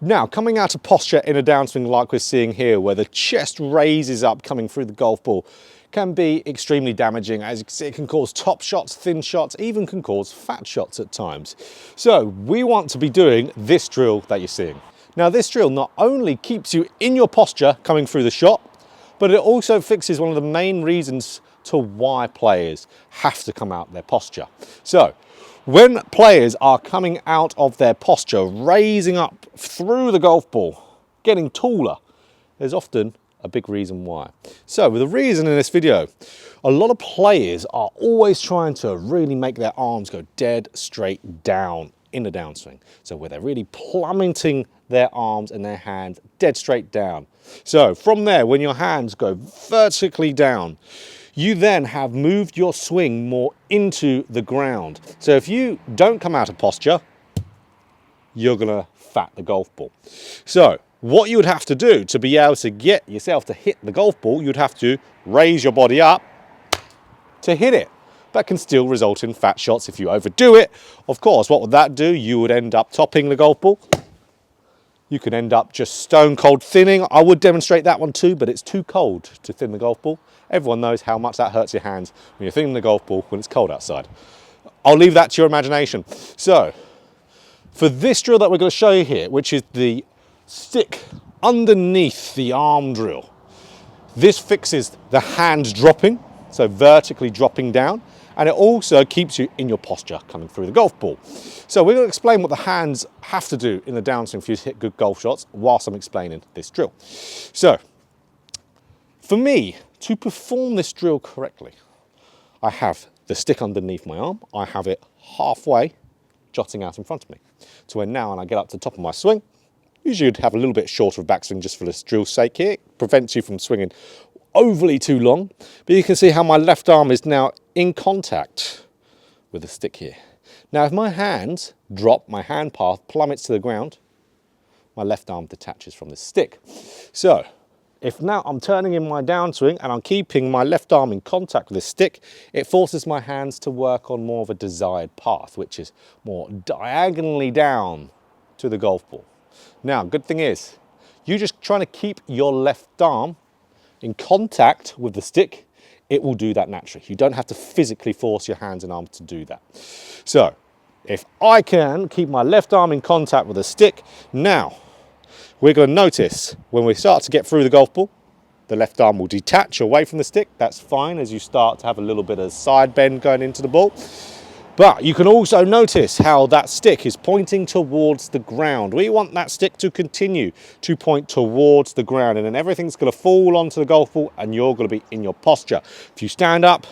Now, coming out of posture in a downswing like we're seeing here, where the chest raises up coming through the golf ball, can be extremely damaging, as you can see. It can cause top shots, thin shots, even can cause fat shots at times. So we want to be doing this drill that you're seeing. Now, this drill not only keeps you in your posture coming through the shot, but it also fixes one of the main reasons to why players have to come out their posture. So when players are coming out of their posture, raising up through the golf ball, getting taller, there's often a big reason why. So the reason in this video, a lot of players are always trying to really make their arms go dead straight down in the downswing. So where they're really plummeting their arms and their hands dead straight down. So from there, when your hands go vertically down, you then have moved your swing more into the ground. So if you don't come out of posture, you're gonna fat the golf ball. So what you would have to do to be able to get yourself to hit the golf ball, you'd have to raise your body up to hit it. That can still result in fat shots if you overdo it. Of course, what would that do? You would end up topping the golf ball. You can end up just stone cold thinning. I would demonstrate that one too, but it's too cold to thin the golf ball. Everyone knows how much that hurts your hands when you're thinning the golf ball when it's cold outside. I'll leave that to your imagination. So, for this drill that we're going to show you here, which is the stick underneath the arm drill, this fixes the hands dropping, so vertically dropping down, and it also keeps you in your posture coming through the golf ball. So we're going to explain what the hands have to do in the downswing for you to hit good golf shots whilst I'm explaining this drill. So for me to perform this drill correctly, I have the stick underneath my arm, I have it halfway jutting out in front of me, to where now when I get up to the top of my swing, usually you'd have a little bit shorter of backswing just for this drill's sake here. It prevents you from swinging overly too long, but you can see how my left arm is now in contact with the stick here. Now if my hands drop, my hand path plummets to the ground, my left arm detaches from the stick. So if now I'm turning in my downswing and I'm keeping my left arm in contact with the stick, it forces my hands to work on more of a desired path, which is more diagonally down to the golf ball. Now, good thing is, you just trying to keep your left arm in contact with the stick, it will do that naturally. You don't have to physically force your hands and arms to do that. So, if I can keep my left arm in contact with the stick, now we're going to notice when we start to get through the golf ball, the left arm will detach away from the stick. That's fine as you start to have a little bit of side bend going into the ball. But you can also notice how that stick is pointing towards the ground. We want that stick to continue to point towards the ground, and then everything's going to fall onto the golf ball and you're going to be in your posture. If you stand up,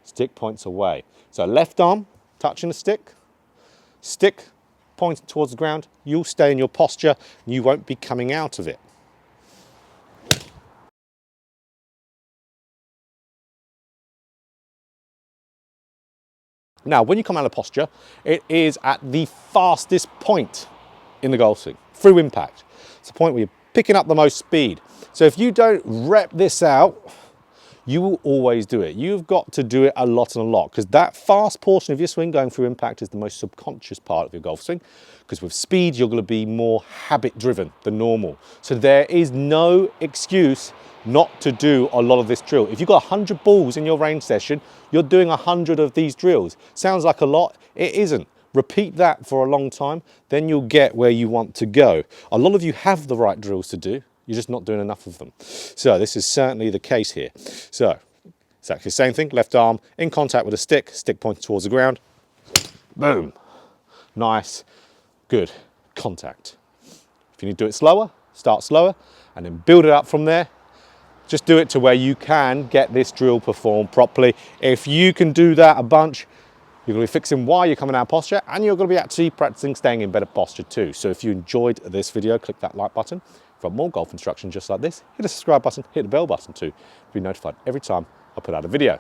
stick points away. So left arm touching the stick, stick pointing towards the ground, you'll stay in your posture and you won't be coming out of it. Now, when you come out of posture, it is at the fastest point in the golf swing, through impact. It's the point where you're picking up the most speed. So if you don't rep this out, you will always do it. You've got to do it a lot and a lot, because that fast portion of your swing going through impact is the most subconscious part of your golf swing, because with speed, you're going to be more habit driven than normal. So there is no excuse not to do a lot of this drill. If you've got 100 balls in your range session, you're doing 100 of these drills. Sounds like a lot, it isn't. Repeat that for a long time, then you'll get where you want to go. A lot of you have the right drills to do, you're just not doing enough of them. So this is certainly the case here. So exactly the same thing, left arm in contact with a stick, stick pointing towards the ground, boom, nice, good contact. If you need to do it slower, start slower and then build it up from there. Just do it to where you can get this drill performed properly. If you can do that a bunch, you're going to be fixing why you're coming out of posture, and you're going to be actually practicing staying in better posture too. So if you enjoyed this video, click that like button. For more golf instruction just like this, hit the subscribe button, hit the bell button too, to be notified every time I put out a video.